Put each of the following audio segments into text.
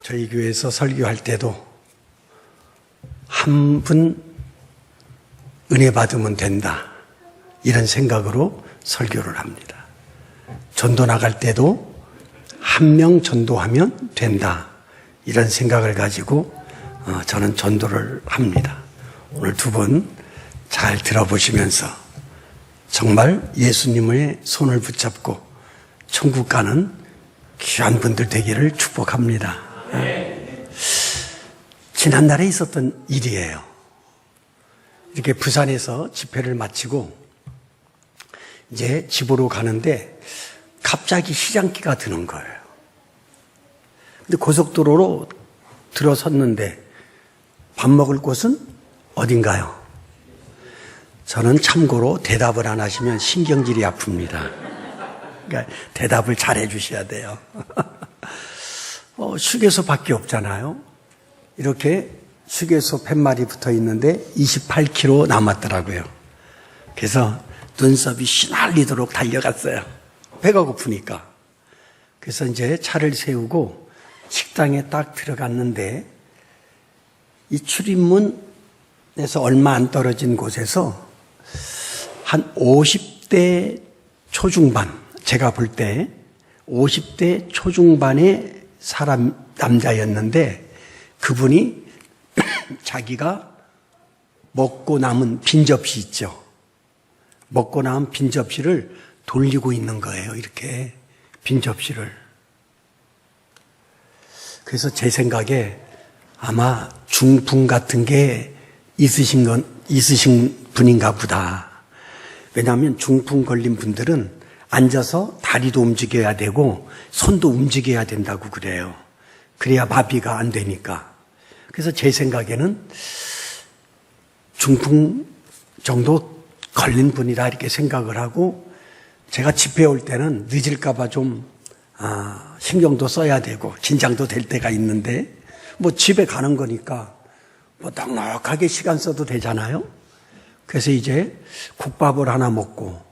저희 교회에서 설교할 때도 한 분 은혜 받으면 된다, 이런 생각으로 설교를 합니다. 전도 나갈 때도 한 명 전도하면 된다, 이런 생각을 가지고 저는 전도를 합니다. 오늘 두 분 잘 들어보시면서 정말 예수님의 손을 붙잡고 천국 가는 귀한 분들 되기를 축복합니다. 지난달에 있었던 일이에요. 이렇게 부산에서 집회를 마치고 이제 집으로 가는데 갑자기 시장기가 드는 거예요. 근데 고속도로로 들어섰는데 밥 먹을 곳은 어딘가요? 저는 참고로 대답을 안 하시면 신경질이 아픕니다. 그러니까 대답을 잘 해주셔야 돼요. 휴게소밖에 없잖아요. 이렇게 휴게소 팻말이 붙어 있는데 28km 남았더라고요. 그래서 눈썹이 휘날리도록 달려갔어요. 배가 고프니까. 그래서 이제 차를 세우고 식당에 딱 들어갔는데 이 출입문에서 얼마 안 떨어진 곳에서 한 50대 초중반, 제가 볼 때 50대 초중반의 남자였는데 그분이 자기가 먹고 남은 빈 접시 있죠. 먹고 남은 빈 접시를 돌리고 있는 거예요. 이렇게 빈 접시를. 그래서 제 생각에 아마 중풍 같은 게 있으신 분인가 보다. 왜냐하면 중풍 걸린 분들은 앉아서 다리도 움직여야 되고 손도 움직여야 된다고 그래요. 그래야 마비가 안 되니까. 그래서 제 생각에는 중풍 정도 걸린 분이라 이렇게 생각을 하고, 제가 집회 올 때는 늦을까 봐 좀 신경도 써야 되고 긴장도 될 때가 있는데, 뭐 집에 가는 거니까 뭐 넉넉하게 시간 써도 되잖아요. 그래서 이제 국밥을 하나 먹고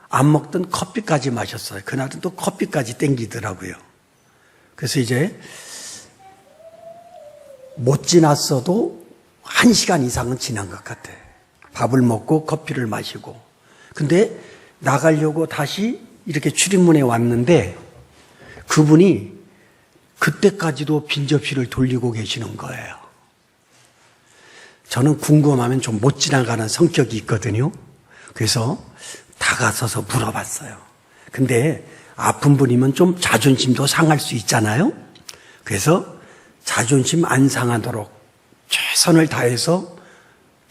안 먹던 커피까지 마셨어요. 그날은 또 커피까지 땡기더라고요. 그래서 이제 못 지났어도 1시간 이상은 지난 것 같아. 밥을 먹고 커피를 마시고. 근데 나가려고 다시 이렇게 출입문에 왔는데 그분이 그때까지도 빈 접시를 돌리고 계시는 거예요. 저는 궁금하면 좀 못 지나가는 성격이 있거든요. 그래서 다가서서 물어봤어요. 근데 아픈 분이면 좀 자존심도 상할 수 있잖아요. 그래서 자존심 안 상하도록 최선을 다해서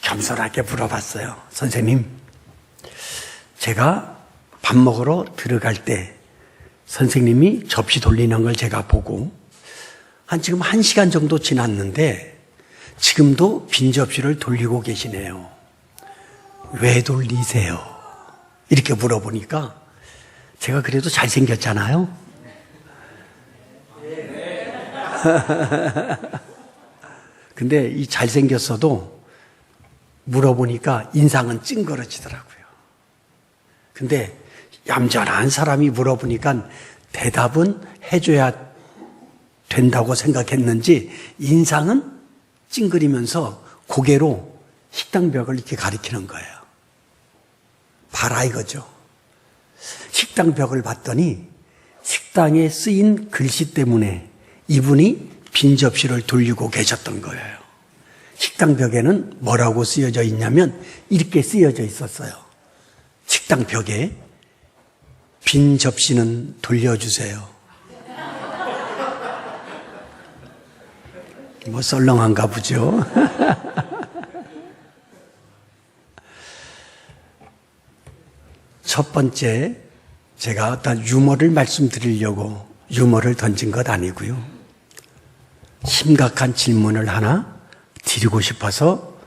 겸손하게 물어봤어요. 선생님, 제가 밥 먹으러 들어갈 때 선생님이 접시 돌리는 걸 제가 보고 지금 1시간 정도 지났는데 지금도 빈 접시를 돌리고 계시네요. 왜 돌리세요? 이렇게 물어보니까 제가 그래도 잘생겼잖아요. 근데 이 잘생겼어도 물어보니까 인상은 찡그러지더라고요. 근데 얌전한 사람이 물어보니까 대답은 해줘야 된다고 생각했는지 인상은 찡그리면서 고개로 식당 벽을 이렇게 가리키는 거예요. 봐라 이거죠. 식당 벽을 봤더니 식당에 쓰인 글씨 때문에 이분이 빈 접시를 돌리고 계셨던 거예요. 식당 벽에는 뭐라고 쓰여져 있냐면 이렇게 쓰여져 있었어요. 식당 벽에 빈 접시는 돌려주세요. 뭐 썰렁한가 보죠. 첫 번째, 제가 어떤 유머를 말씀드리려고 유머를 던진 것 아니고요. 심각한 질문을 하나 드리고 싶어서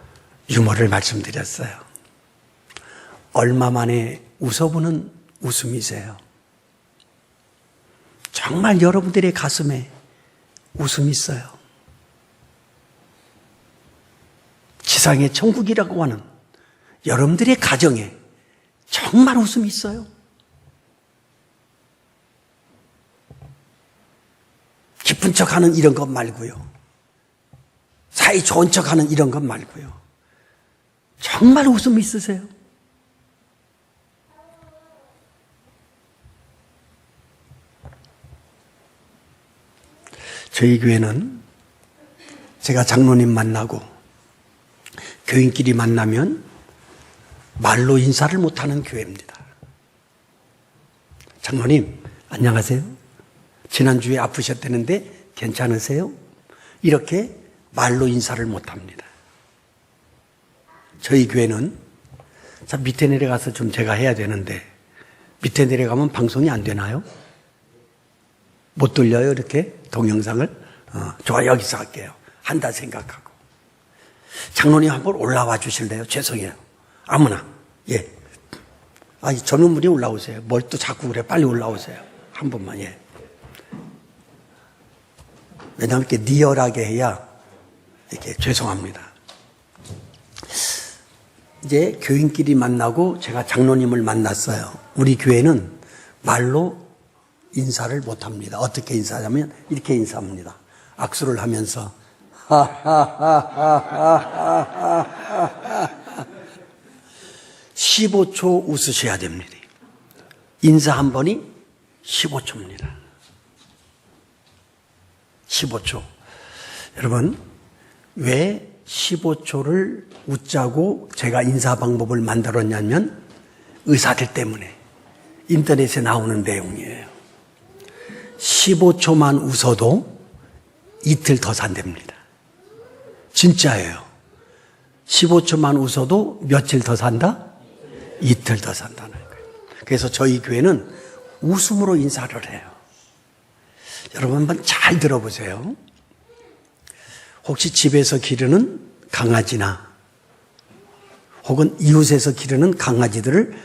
유머를 말씀드렸어요. 얼마 만에 웃어보는 웃음이세요? 정말 여러분들의 가슴에 웃음이 있어요. 지상의 천국이라고 하는 여러분들의 가정에 정말 웃음이 있어요. 깊은 척하는 이런 것 말고요. 사이 좋은 척하는 이런 것 말고요. 정말 웃음 있으세요? 저희 교회는 제가 장로님 만나고 교인끼리 만나면 말로 인사를 못하는 교회입니다. 장로님 안녕하세요. 지난주에 아프셨다는데 괜찮으세요? 이렇게 말로 인사를 못합니다. 저희 교회는 밑에 내려가서 좀 제가 해야 되는데 밑에 내려가면 방송이 안 되나요? 못 돌려요 이렇게 동영상을? 좋아 여기서 할게요. 한다 생각하고. 장로님 한번 올라와 주실래요? 죄송해요. 아무나. 예. 아니 젊은 분이 올라오세요. 뭘 또 자꾸 그래. 빨리 올라오세요. 한 번만. 예. 왜냐하면 이렇게 리얼하게 해야 이렇게 죄송합니다. 이제 교인끼리 만나고 제가 장로님을 만났어요. 우리 교회는 말로 인사를 못합니다. 어떻게 인사하냐면 이렇게 인사합니다. 악수를 하면서 15초 웃으셔야 됩니다. 인사 한 번이 15초입니다. 15초. 여러분 왜 15초를 웃자고 제가 인사 방법을 만들었냐면 의사들 때문에 인터넷에 나오는 내용이에요. 15초만 웃어도 이틀 더 산답니다. 진짜예요. 15초만 웃어도 며칠 더 산다? 이틀 더 산다는 거예요. 그래서 저희 교회는 웃음으로 인사를 해요. 여러분 한번 잘 들어보세요. 혹시 집에서 기르는 강아지나 혹은 이웃에서 기르는 강아지들을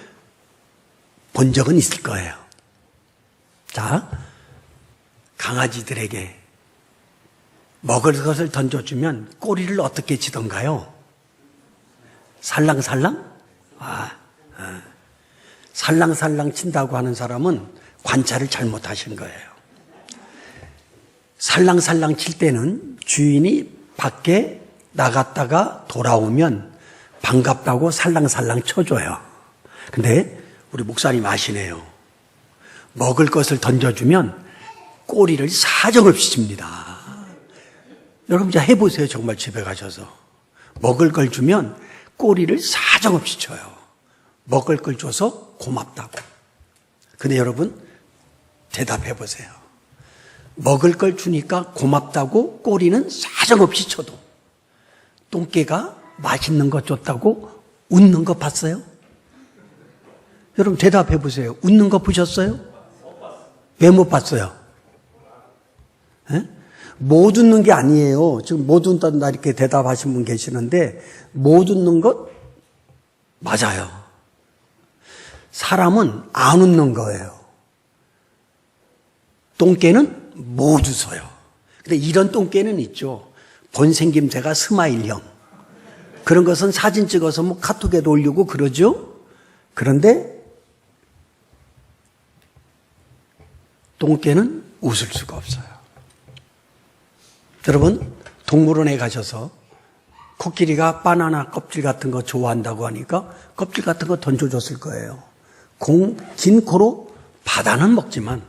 본 적은 있을 거예요. 자, 강아지들에게 먹을 것을 던져주면 꼬리를 어떻게 치던가요? 살랑살랑? 살랑살랑 친다고 하는 사람은 관찰을 잘못하신 거예요. 살랑살랑 칠 때는 주인이 밖에 나갔다가 돌아오면 반갑다고 살랑살랑 쳐줘요. 근데 우리 목사님 아시네요. 먹을 것을 던져주면 꼬리를 사정없이 칩니다. 여러분 이제 해보세요. 정말 집에 가셔서. 먹을 걸 주면 꼬리를 사정없이 쳐요. 먹을 걸 줘서 고맙다고. 근데 여러분 대답해 보세요. 먹을 걸 주니까 고맙다고 꼬리는 사정없이 쳐도 똥개가 맛있는 거 줬다고 웃는 거 봤어요? 여러분 대답해 보세요. 웃는 거 보셨어요? 왜 못 봤어요? 에? 못 웃는 게 아니에요. 지금 못 웃는다 이렇게 대답하신 분 계시는데 못 웃는 것 맞아요. 사람은 안 웃는 거예요. 똥개는 못 웃어요. 근데 이런 똥개는 있죠. 본생김새가 스마일형. 그런 것은 사진 찍어서 뭐 카톡에도 올리고 그러죠. 그런데 똥개는 웃을 수가 없어요. 여러분 동물원에 가셔서 코끼리가 바나나 껍질 같은 거 좋아한다고 하니까 껍질 같은 거 던져줬을 거예요. 긴 코로 바다는 먹지만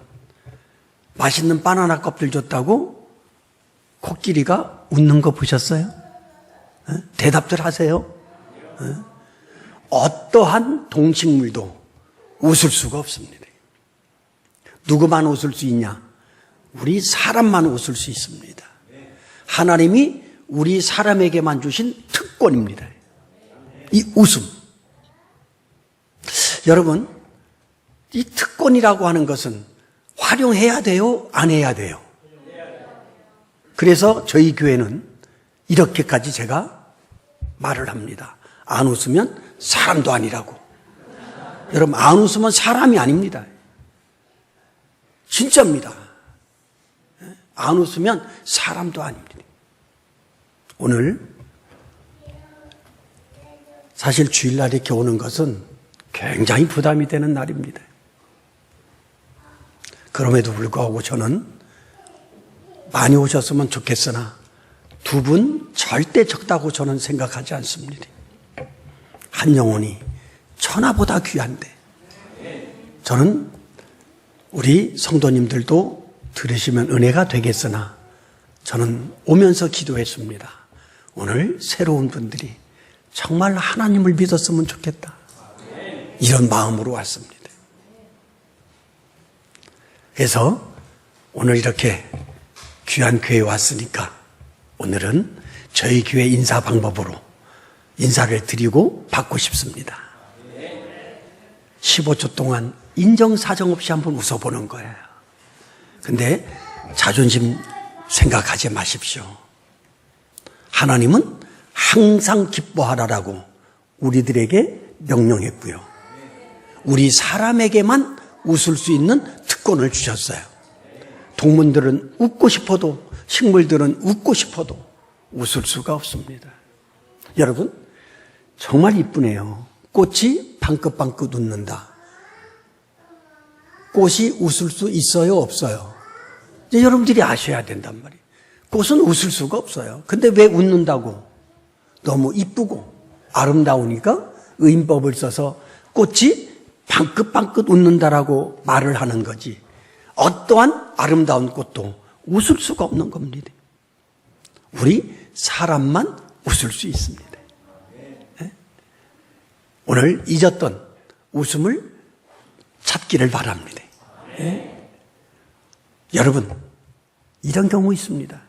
맛있는 바나나 껍질 줬다고 코끼리가 웃는 거 보셨어요? 대답들 하세요. 어떠한 동식물도 웃을 수가 없습니다. 누구만 웃을 수 있냐? 우리 사람만 웃을 수 있습니다. 하나님이 우리 사람에게만 주신 특권입니다. 이 웃음. 여러분, 이 특권이라고 하는 것은 활용해야 돼요? 안 해야 돼요? 그래서 저희 교회는 이렇게까지 제가 말을 합니다. 안 웃으면 사람도 아니라고. 여러분, 안 웃으면 사람이 아닙니다. 진짜입니다. 안 웃으면 사람도 아닙니다. 오늘 사실 주일날 이렇게 오는 것은 굉장히 부담이 되는 날입니다. 그럼에도 불구하고 저는 많이 오셨으면 좋겠으나 두 분 절대 적다고 저는 생각하지 않습니다. 한 영혼이 천하보다 귀한데, 저는 우리 성도님들도 들으시면 은혜가 되겠으나 저는 오면서 기도했습니다. 오늘 새로운 분들이 정말 하나님을 믿었으면 좋겠다, 이런 마음으로 왔습니다. 그래서 오늘 이렇게 귀한 교회에 왔으니까 오늘은 저희 교회 인사 방법으로 인사를 드리고 받고 싶습니다. 15초 동안 인정사정 없이 한번 웃어보는 거예요. 근데 자존심 생각하지 마십시오. 하나님은 항상 기뻐하라라고 우리들에게 명령했고요. 우리 사람에게만 웃을 수 있는 특권을 주셨어요. 동물들은 웃고 싶어도, 식물들은 웃고 싶어도 웃을 수가 없습니다. 여러분, 정말 이쁘네요. 꽃이 방긋방긋 웃는다. 꽃이 웃을 수 있어요, 없어요? 이제 여러분들이 아셔야 된단 말이에요. 꽃은 웃을 수가 없어요. 근데 왜 웃는다고? 너무 이쁘고 아름다우니까 의인법을 써서 꽃이 방긋방긋 웃는다라고 말을 하는 거지, 어떠한 아름다운 꽃도 웃을 수가 없는 겁니다. 우리 사람만 웃을 수 있습니다. 네? 오늘 잊었던 웃음을 찾기를 바랍니다. 네? 여러분, 이런 경우 있습니다.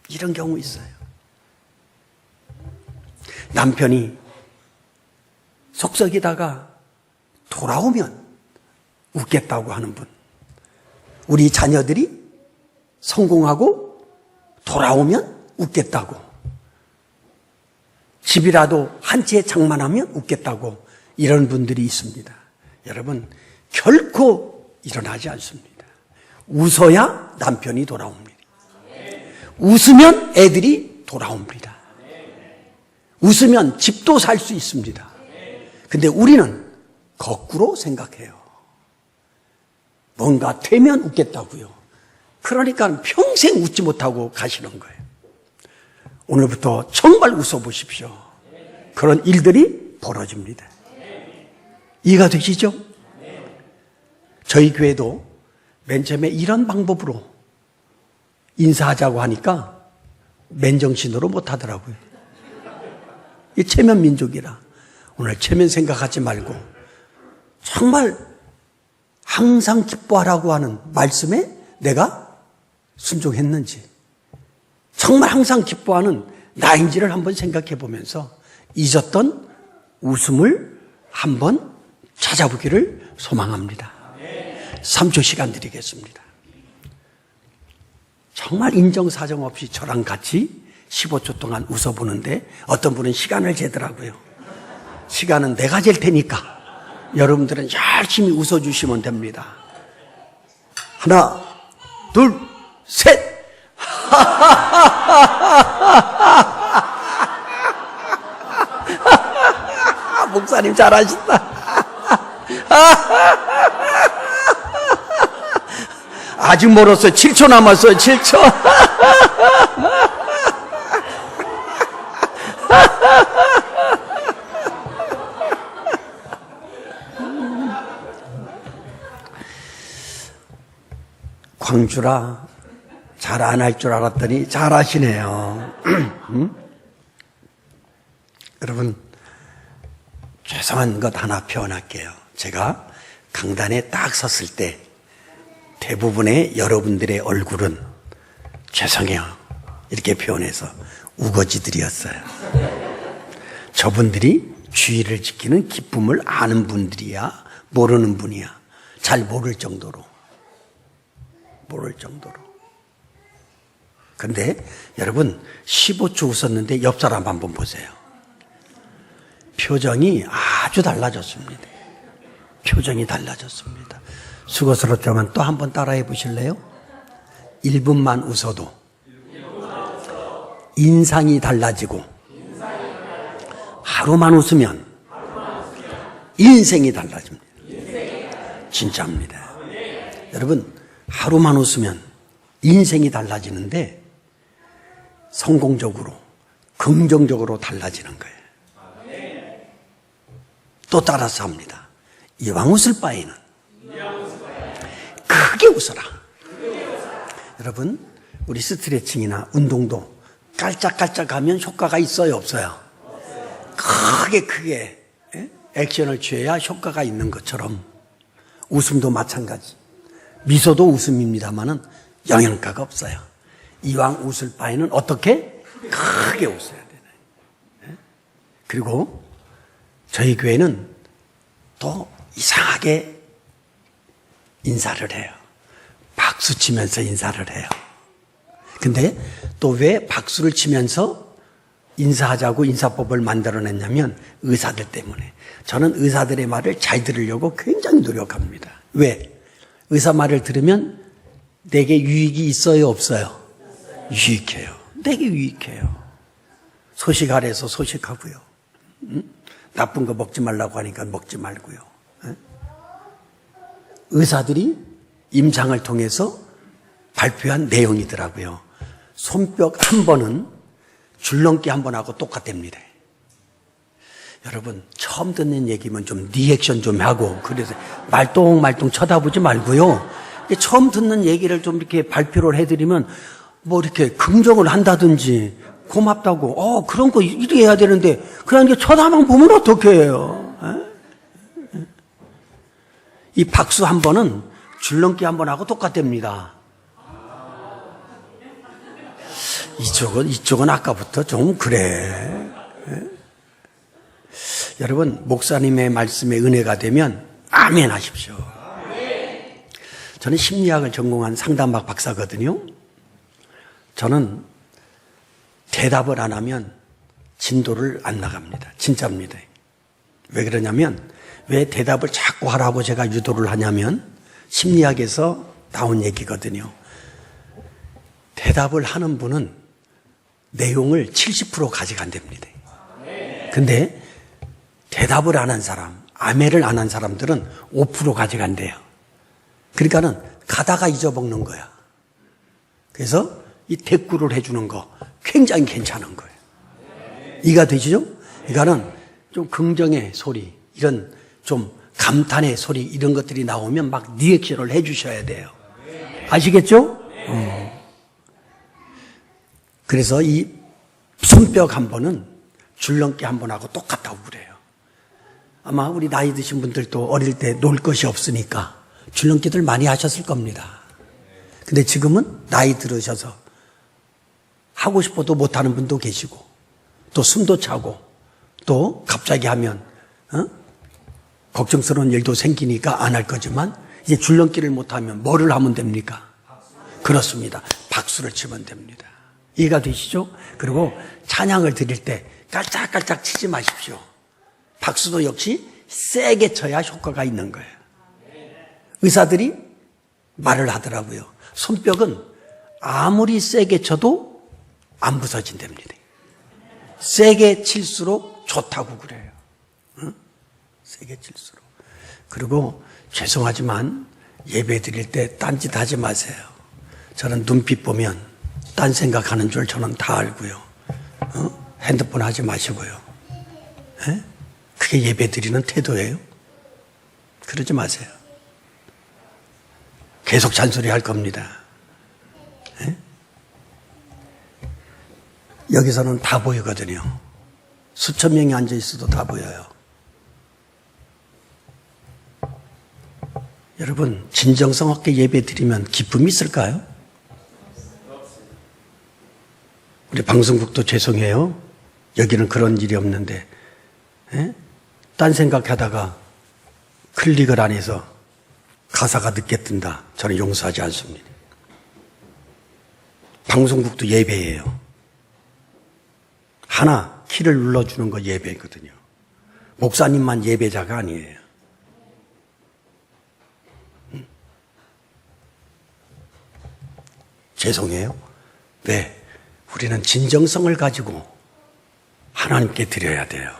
이런 경우 있어요. 남편이 속썩이다가 돌아오면 웃겠다고 하는 분, 우리 자녀들이 성공하고 돌아오면 웃겠다고, 집이라도 한 채 장만하면 웃겠다고, 이런 분들이 있습니다. 여러분, 결코 일어나지 않습니다. 웃어야 남편이 돌아옵니다. 웃으면 애들이 돌아옵니다. 웃으면 집도 살 수 있습니다. 근데 우리는 거꾸로 생각해요. 뭔가 되면 웃겠다고요. 그러니까 평생 웃지 못하고 가시는 거예요. 오늘부터 정말 웃어보십시오. 그런 일들이 벌어집니다. 이해가 되시죠? 저희 교회도 맨 처음에 이런 방법으로 인사하자고 하니까 맨정신으로 못하더라고요. 이 체면 민족이라. 오늘 체면 생각하지 말고 정말 항상 기뻐하라고 하는 말씀에 내가 순종했는지, 정말 항상 기뻐하는 나인지를 한번 생각해 보면서 잊었던 웃음을 한번 찾아보기를 소망합니다. 3초 시간 드리겠습니다. 정말 인정사정 없이 저랑 같이 15초 동안 웃어보는데 어떤 분은 시간을 재더라고요. 시간은 내가 잴 테니까 여러분들은 열심히 웃어주시면 됩니다. 하나, 둘, 셋. 목사님 잘하신다. 아직 멀었어요. 7초 남았어요. 7초. 광주라 잘 안 할 줄 알았더니 잘 하시네요. 여러분, 죄송한 것 하나 표현할게요. 제가 강단에 딱 섰을 때 대부분의 여러분들의 얼굴은 죄송해요, 이렇게 표현해서 우거지들이었어요. 저분들이 주의를 지키는 기쁨을 아는 분들이야, 모르는 분이야. 잘 모를 정도로. 근데 여러분, 15초 웃었는데 옆 사람 한번 보세요. 표정이 아주 달라졌습니다. 표정이 달라졌습니다. 수고스럽지만 또 한번 따라해 보실래요? 1분만 웃어도 인상이 달라지고, 하루만 웃으면 인생이 달라집니다. 진짜입니다. 여러분, 하루만 웃으면 인생이 달라지는데 성공적으로, 긍정적으로 달라지는 거예요. 또 따라서 합니다. 이왕 웃을 바에는 크게 웃어라. 여러분, 우리 스트레칭이나 운동도 깔짝깔짝 하면 효과가 있어요, 없어요? 크게 액션을 취해야 효과가 있는 것처럼 웃음도 마찬가지. 미소도 웃음입니다만은 영양가가 없어요. 이왕 웃을 바에는 어떻게? 크게 웃어야 되네. 그리고 저희 교회는 또 이상하게 인사를 해요. 박수 치면서 인사를 해요. 근데 또 왜 박수를 치면서 인사하자고 인사법을 만들어냈냐면 의사들 때문에. 저는 의사들의 말을 잘 들으려고 굉장히 노력합니다. 왜? 의사 말을 들으면 내게 유익이 있어요, 없어요? 유익해요. 내게 유익해요. 소식 아래서 소식하고요. 나쁜 거 먹지 말라고 하니까 먹지 말고요. 의사들이 임상을 통해서 발표한 내용이더라고요. 손뼉 한 번은 줄넘기 한 번하고 똑같답니다. 여러분, 처음 듣는 얘기면 좀 리액션 좀 하고, 그래서 말똥말똥 쳐다보지 말고요. 처음 듣는 얘기를 좀 이렇게 발표를 해드리면 뭐 이렇게 긍정을 한다든지 고맙다고, 그런 거 이렇게 해야 되는데 그냥 이렇게 쳐다만 보면 어떡해요? 이 박수 한 번은 줄넘기 한 번하고 똑같답니다. 이쪽은 아까부터 좀 그래. 여러분, 목사님의 말씀에 은혜가 되면 아멘 하십시오. 저는 심리학을 전공한 상담학 박사거든요. 저는 대답을 안 하면 진도를 안 나갑니다. 진짜입니다. 왜 그러냐면, 왜 대답을 자꾸 하라고 제가 유도를 하냐면 심리학에서 나온 얘기거든요. 대답을 하는 분은 내용을 70% 가져간답니다. 근데 대답을 안 한 사람, 아멘을 안 한 사람들은 5% 가져간대요. 그러니까는 가다가 잊어먹는 거야. 그래서 이 대꾸를 해주는 거 굉장히 괜찮은 거예요. 이해가 되시죠? 그러니까는 좀 긍정의 소리, 이런 좀 감탄의 소리, 이런 것들이 나오면 막 리액션을 해주셔야 돼요. 아시겠죠? 그래서 이 손뼉 한 번은 줄넘기 한 번하고 똑같다고 그래요. 아마 우리 나이 드신 분들도 어릴 때 놀 것이 없으니까 줄넘기들 많이 하셨을 겁니다. 근데 지금은 나이 들으셔서 하고 싶어도 못하는 분도 계시고, 또 숨도 차고, 또 갑자기 하면 걱정스러운 일도 생기니까 안 할 거지만, 이제 줄넘기를 못하면 뭐를 하면 됩니까? 그렇습니다. 박수를 치면 됩니다. 이해가 되시죠? 그리고 찬양을 드릴 때 깔짝깔짝 치지 마십시오. 박수도 역시 세게 쳐야 효과가 있는 거예요. 의사들이 말을 하더라고요. 손뼉은 아무리 세게 쳐도 안 부서진답니다. 세게 칠수록 좋다고 그래요. 세게 칠수록. 그리고 죄송하지만 예배 드릴 때 딴짓 하지 마세요. 저는 눈빛 보면 딴 생각하는 줄 저는 다 알고요. 핸드폰 하지 마시고요. 그게 예배 드리는 태도예요? 그러지 마세요. 계속 잔소리 할 겁니다. 여기서는 다 보이거든요. 수천 명이 앉아 있어도 다 보여요. 여러분, 진정성 없게 예배 드리면 기쁨이 있을까요? 우리 방송국도 죄송해요. 여기는 그런 일이 없는데, 딴 생각하다가 클릭을 안 해서 가사가 늦게 뜬다. 저는 용서하지 않습니다. 방송국도 예배예요. 하나 키를 눌러주는 거 예배거든요. 목사님만 예배자가 아니에요. 죄송해요. 네, 우리는 진정성을 가지고 하나님께 드려야 돼요.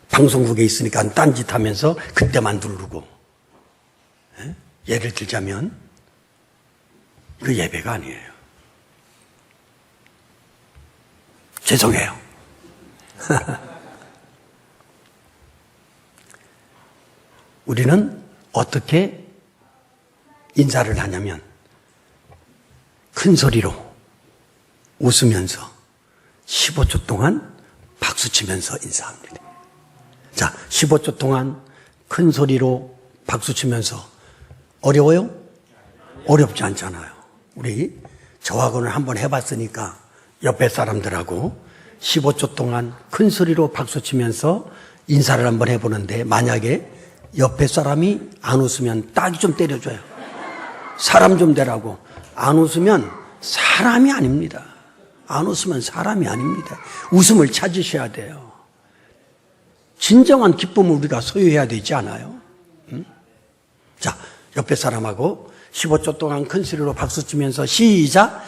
방송국에 있으니까 딴짓하면서 그때만 누르고. 예를 들자면 그 예배가 아니에요. 죄송해요. 우리는 어떻게 인사를 하냐면 큰 소리로 웃으면서 15초 동안 박수치면서 인사합니다. 자, 15초 동안 큰 소리로 박수치면서 어려워요? 어렵지 않잖아요. 우리 저하고는 한번 해봤으니까 옆에 사람들하고 15초 동안 큰 소리로 박수치면서 인사를 한번 해보는데 만약에 옆에 사람이 안 웃으면 딱이 좀 때려줘요. 사람 좀 되라고. 안 웃으면 사람이 아닙니다. 안 웃으면 사람이 아닙니다. 웃음을 찾으셔야 돼요. 진정한 기쁨을 우리가 소유해야 되지 않아요? 응? 자, 옆에 사람하고 15초 동안 큰 소리로 박수 치면서 시작.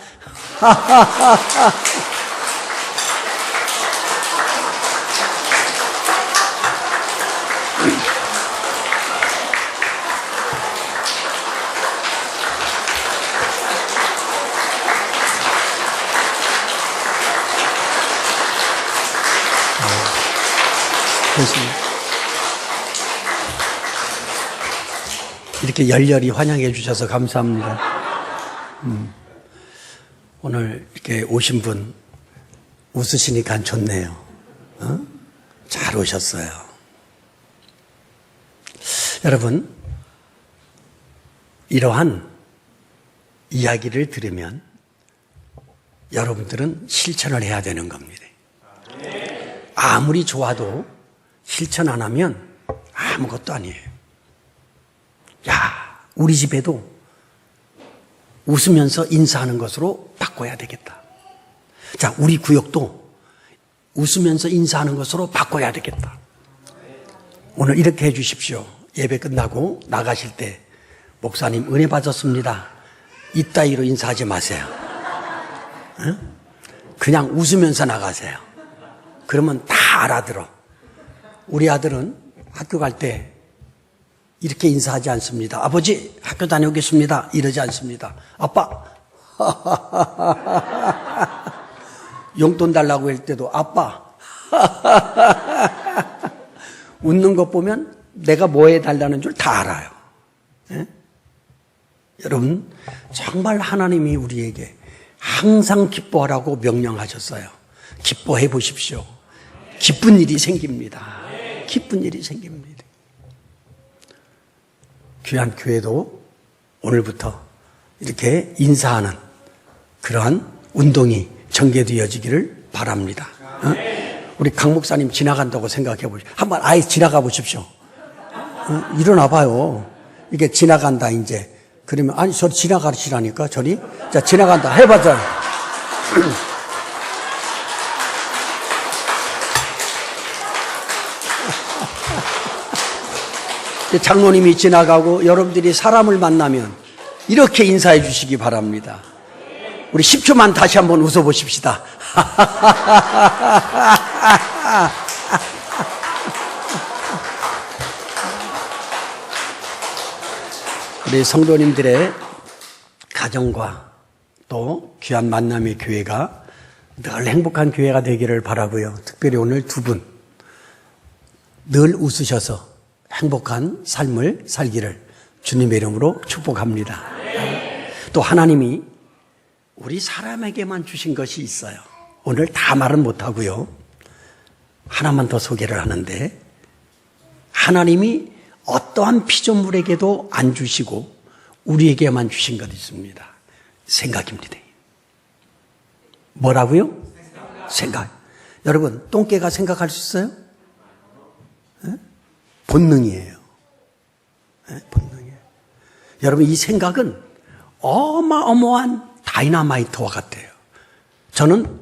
됐습니다. 이렇게 열렬히 환영해 주셔서 감사합니다. 오늘 이렇게 오신 분 웃으시니까 좋네요. 잘 오셨어요. 여러분, 이러한 이야기를 들으면 여러분들은 실천을 해야 되는 겁니다. 아무리 좋아도 실천 안 하면 아무것도 아니에요. 야, 우리 집에도 웃으면서 인사하는 것으로 바꿔야 되겠다. 자, 우리 구역도 웃으면서 인사하는 것으로 바꿔야 되겠다. 오늘 이렇게 해 주십시오. 예배 끝나고 나가실 때 목사님 은혜 받았습니다. 이따위로 인사하지 마세요. 응? 그냥 웃으면서 나가세요. 그러면 다 알아들어. 우리 아들은 학교 갈 때 이렇게 인사하지 않습니다. 아버지, 학교 다녀오겠습니다. 이러지 않습니다. 아빠, 용돈 달라고 할 때도 아빠, 웃는 것 보면 내가 뭐 해달라는 줄 다 알아요. 예? 여러분, 정말 하나님이 우리에게 항상 기뻐하라고 명령하셨어요. 기뻐해 보십시오. 기쁜 일이 생깁니다. 기쁜 일이 생깁니다. 귀한 교회도 오늘부터 이렇게 인사하는 그러한 운동이 전개되어지기를 바랍니다. 우리 강 목사님 지나간다고 생각해 보십시오. 한번 아예 지나가 보십시오. 일어나 봐요. 이게 지나간다 이제. 그러면 아니 저리 지나가시라니까 저리. 자, 지나간다 해봐자. 장로님이 지나가고 여러분들이 사람을 만나면 이렇게 인사해 주시기 바랍니다. 우리 10초만 다시 한번 웃어보십시다. 우리 성도님들의 가정과 또 귀한 만남의 교회가 늘 행복한 교회가 되기를 바라고요. 특별히 오늘 두 분 늘 웃으셔서 행복한 삶을 살기를 주님의 이름으로 축복합니다. 또 하나님이 우리 사람에게만 주신 것이 있어요. 오늘 다 말은 못하고요. 하나만 더 소개를 하는데 하나님이 어떠한 피조물에게도 안 주시고 우리에게만 주신 것이 있습니다. 생각입니다. 뭐라고요? 생각. 여러분, 똥개가 생각할 수 있어요? 본능이에요. 본능이에요. 여러분, 이 생각은 어마어마한 다이나마이트와 같아요. 저는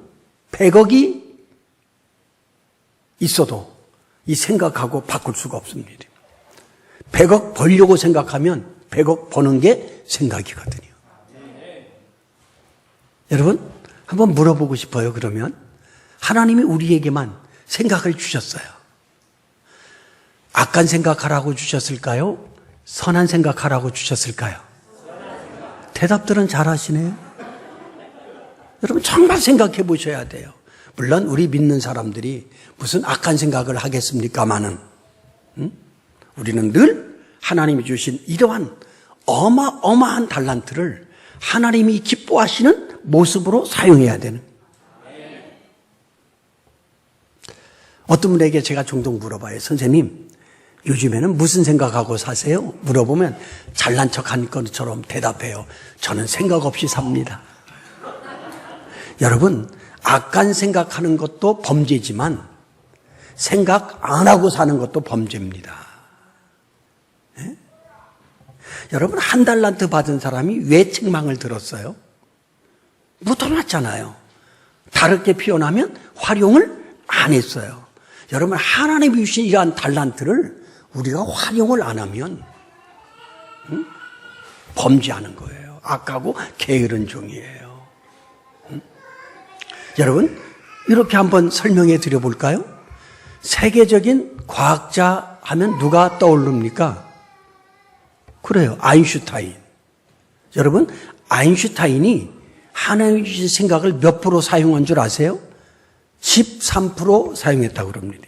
100억이 있어도 이 생각하고 바꿀 수가 없습니다. 100억 벌려고 생각하면 100억 버는 게 생각이거든요. 여러분, 한번 물어보고 싶어요. 그러면 하나님이 우리에게만 생각을 주셨어요. 악한 생각하라고 주셨을까요? 선한 생각하라고 주셨을까요? 대답들은 잘 하시네요. 여러분 정말 생각해 보셔야 돼요. 물론 우리 믿는 사람들이 무슨 악한 생각을 하겠습니까마는 우리는 늘 하나님이 주신 이러한 어마어마한 달란트를 하나님이 기뻐하시는 모습으로 사용해야 되는. 어떤 분에게 제가 종종 물어봐요. 선생님, 요즘에는 무슨 생각하고 사세요? 물어보면 잘난 척한 것처럼 대답해요. 저는 생각 없이 삽니다. 여러분, 악한 생각하는 것도 범죄지만 생각 안 하고 사는 것도 범죄입니다. 네? 여러분, 한 달란트 받은 사람이 왜 책망을 들었어요? 묻어놨잖아요. 다르게 표현하면 활용을 안 했어요. 여러분, 하나님이 주신 이러한 달란트를 우리가 활용을 안 하면 범죄하는 거예요. 악하고 게으른 종이에요. 여러분, 이렇게 한번 설명해 드려 볼까요? 세계적인 과학자 하면 누가 떠오릅니까? 그래요, 아인슈타인. 여러분, 아인슈타인이 하나님이 주신 생각을 몇 프로 사용한 줄 아세요? 13% 사용했다고 그럽니다.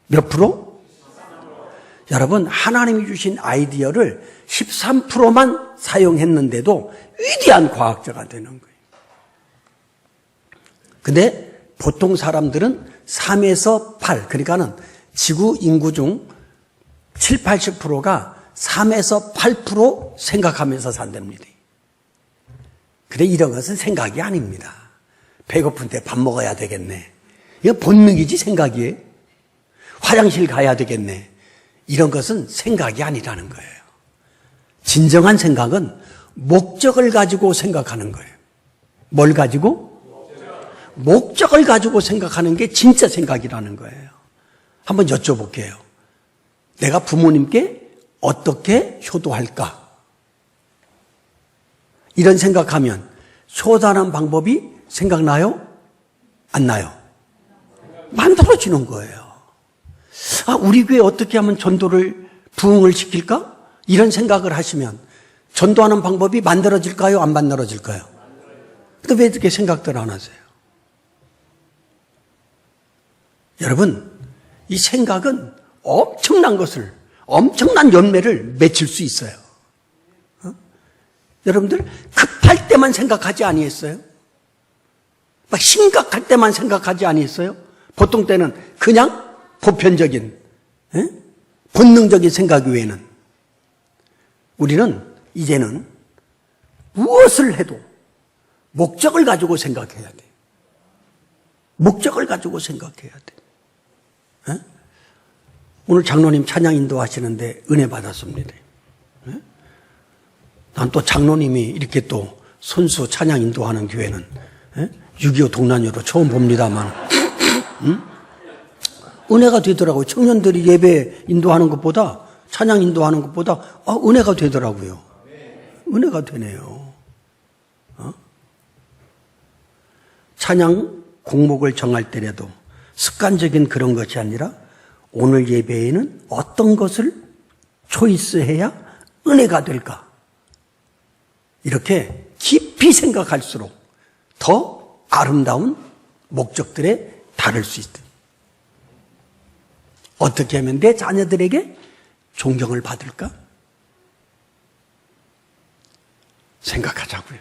몇 프로? 여러분, 하나님이 주신 아이디어를 13%만 사용했는데도 위대한 과학자가 되는 거예요. 근데 보통 사람들은 3에서 8, 그러니까는 지구 인구 중 7, 80%가 3에서 8% 생각하면서 산답니다. 근데 이런 것은 생각이 아닙니다. 배고픈데 밥 먹어야 되겠네. 이거 본능이지 생각이에요. 화장실 가야 되겠네. 이런 것은 생각이 아니라는 거예요. 진정한 생각은 목적을 가지고 생각하는 거예요. 뭘 가지고? 목적을 가지고 생각하는 게 진짜 생각이라는 거예요. 한번 여쭤볼게요. 내가 부모님께 어떻게 효도할까? 이런 생각하면 효도하는 방법이 생각나요? 안 나요? 만들어지는 거예요. 아, 우리 교회 어떻게 하면 전도를 부흥을 시킬까? 이런 생각을 하시면 전도하는 방법이 만들어질까요? 안 만들어질까요? 근데 왜 이렇게 생각들 안 하세요? 여러분, 이 생각은 엄청난 열매를 맺힐 수 있어요. 여러분들 급할 때만 생각하지 아니했어요? 막 심각할 때만 생각하지 아니했어요? 보통 때는 그냥 보편적인 본능적인 생각 외에는 우리는 이제는 무엇을 해도 목적을 가지고 생각해야 돼요. 목적을 가지고 생각해야 돼요. 오늘 장로님 찬양 인도하시는데 은혜 받았습니다. 난 또 장로님이 이렇게 또 손수 찬양 인도하는 교회는 6.25 동란여로 처음 봅니다만 은혜가 되더라고요. 청년들이 예배 인도하는 것보다 찬양 인도하는 것보다 은혜가 되더라고요. 은혜가 되네요. 찬양 곡목을 정할 때라도 습관적인 그런 것이 아니라 오늘 예배에는 어떤 것을 초이스해야 은혜가 될까? 이렇게 깊이 생각할수록 더 아름다운 목적들에 달할 수 있다. 어떻게 하면 내 자녀들에게 존경을 받을까? 생각하자고요.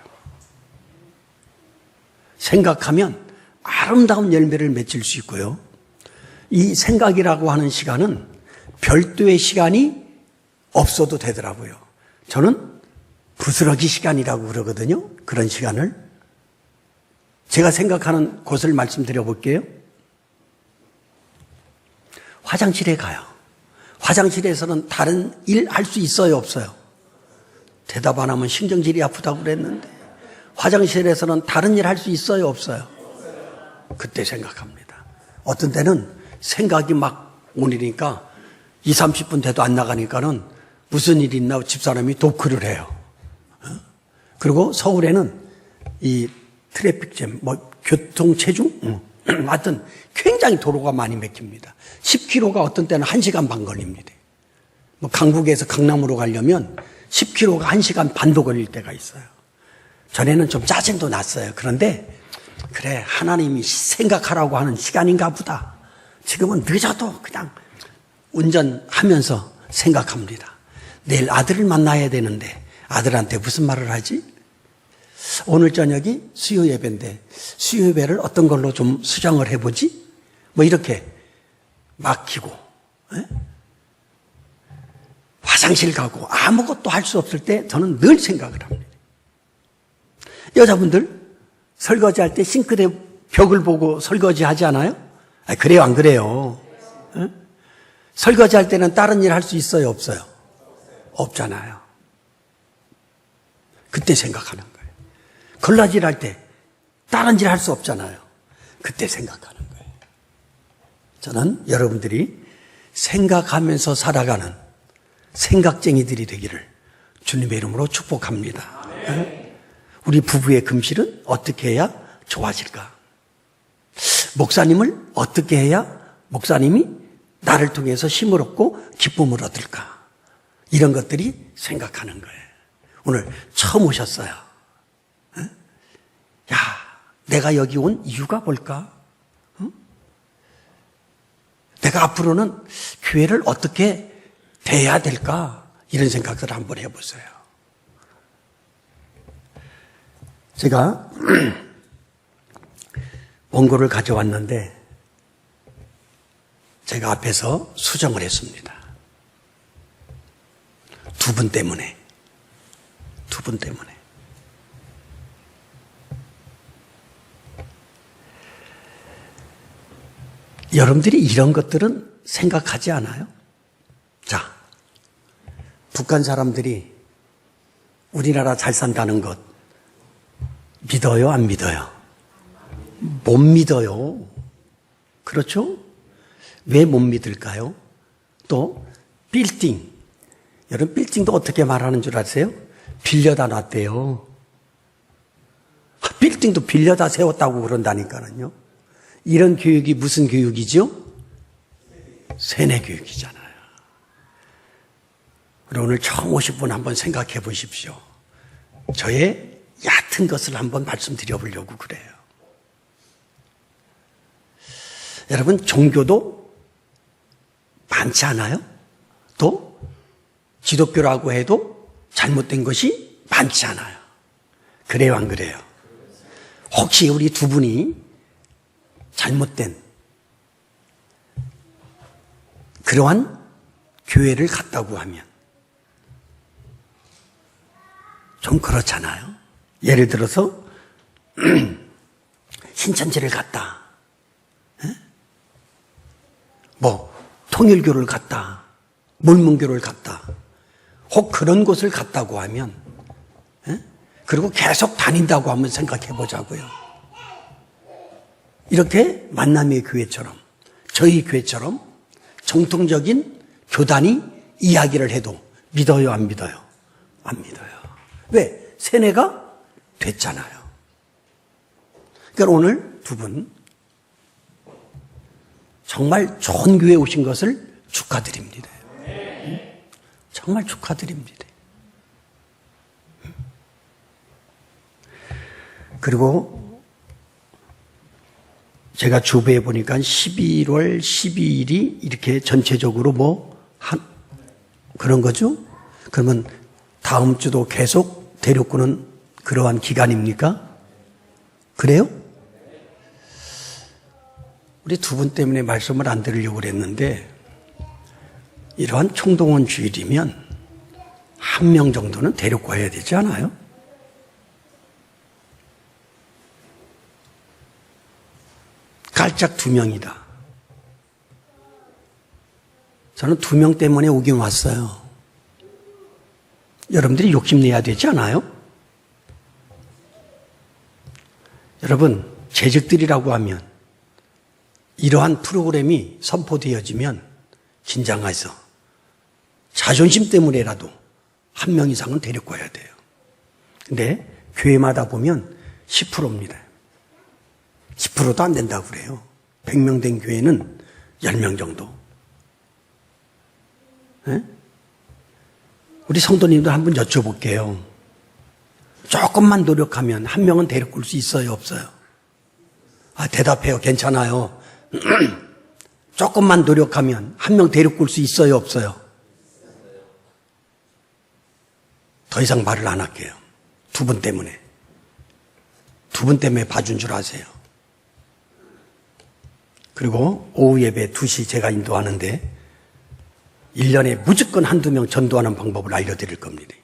생각하면 아름다운 열매를 맺을 수 있고요. 이 생각이라고 하는 시간은 별도의 시간이 없어도 되더라고요. 저는 부스러기 시간이라고 그러거든요. 그런 시간을. 제가 생각하는 곳을 말씀드려 볼게요. 화장실에 가요. 화장실에서는 다른 일 할 수 있어요, 없어요? 대답 안 하면 신경질이 아프다고 그랬는데 화장실에서는 다른 일 할 수 있어요, 없어요? 그때 생각합니다. 어떤 때는 생각이 막 오니까 20, 30분 돼도 안 나가니까는 무슨 일이 있나 집사람이 노크를 해요. 그리고 서울에는 이 트래픽잼, 교통체중? 하여튼 굉장히 도로가 많이 막힙니다. 10km가 어떤 때는 1시간 반 걸립니다. 강북에서 강남으로 가려면 10km가 1시간 반도 걸릴 때가 있어요. 전에는 좀 짜증도 났어요. 그런데 그래, 하나님이 생각하라고 하는 시간인가 보다. 지금은 늦어도 그냥 운전하면서 생각합니다. 내일 아들을 만나야 되는데 아들한테 무슨 말을 하지? 오늘 저녁이 수요 예배인데 수요 예배를 어떤 걸로 좀 수정을 해보지? 뭐 이렇게 막히고, 에? 화장실 가고 아무것도 할 수 없을 때 저는 늘 생각을 합니다. 여자분들 설거지할 때 싱크대 벽을 보고 설거지하지 않아요? 그래요, 안 그래요? 에? 설거지할 때는 다른 일 할 수 있어요, 없어요? 없잖아요. 그때 생각하는 거예요. 걸라질 할 때 다른 일 할 수 없잖아요. 그때 생각하는 거예요. 저는 여러분들이 생각하면서 살아가는 생각쟁이들이 되기를 주님의 이름으로 축복합니다. 우리 부부의 금실은 어떻게 해야 좋아질까? 목사님을 어떻게 해야 목사님이 나를 통해서 힘을 얻고 기쁨을 얻을까? 이런 것들이 생각하는 거예요. 오늘 처음 오셨어요. 야, 내가 여기 온 이유가 뭘까? 내가 앞으로는 교회를 어떻게 대해야 될까? 이런 생각을 한번 해보세요. 제가 원고를 가져왔는데 제가 앞에서 수정을 했습니다. 두 분 때문에. 여러분들이 이런 것들은 생각하지 않아요? 자, 북한 사람들이 우리나라 잘 산다는 것 믿어요, 안 믿어요? 못 믿어요. 그렇죠? 왜 못 믿을까요? 또 빌딩. 여러분 빌딩도 어떻게 말하는 줄 아세요? 빌려다 놨대요. 빌딩도 빌려다 세웠다고 그런다니까요. 이런 교육이 무슨 교육이죠? 세뇌 교육이잖아요. 오늘 처음 오신 분 한번 생각해 보십시오. 저의 얕은 것을 한번 말씀드려 보려고 그래요. 여러분 종교도 많지 않아요? 또 기독교라고 해도 잘못된 것이 많지 않아요. 그래요, 안 그래요? 혹시 우리 두 분이 잘못된 그러한 교회를 갔다고 하면 좀 그렇잖아요. 예를 들어서 신천지를 갔다. 뭐 통일교를 갔다. 몰문교를 갔다. 혹 그런 곳을 갔다고 하면 그리고 계속 다닌다고 한번 생각해 보자고요. 이렇게 만남의 교회처럼 저희 교회처럼 정통적인 교단이 이야기를 해도 믿어요, 안 믿어요? 안 믿어요. 왜? 세뇌가 됐잖아요. 그러니까 오늘 두 분 정말 좋은 교회에 오신 것을 축하드립니다. 정말 축하드립니다. 그리고 제가 주부해 보니까 11월 12일이 이렇게 전체적으로 그런 거죠? 그러면 다음 주도 계속 대륙구는 그러한 기간입니까? 그래요? 우리 두 분 때문에 말씀을 안 드리려고 그랬는데 이러한 총동원 주일이면 한 명 정도는 데리고 와야 되지 않아요? 깔짝 2명이다. 저는 2명 때문에 오긴 왔어요. 여러분들이 욕심내야 되지 않아요? 여러분, 재직들이라고 하면 이러한 프로그램이 선포되어지면 긴장해서 자존심 때문에라도 한 명 이상은 데리고 와야 돼요. 근데 교회마다 보면 10%입니다. 10%도 안 된다고 그래요. 100명 된 교회는 10명 정도. 네? 우리 성도님들 한번 여쭤볼게요. 조금만 노력하면 한 명은 데리고 올 수 있어요, 없어요? 아, 대답해요. 괜찮아요. 조금만 노력하면 한 명 데리고 올 수 있어요, 없어요? 더 이상 말을 안 할게요. 두 분 때문에. 두 분 때문에 봐준 줄 아세요. 그리고 오후 예배 2시 제가 인도하는데 1년에 무조건 한두 명 전도하는 방법을 알려드릴 겁니다.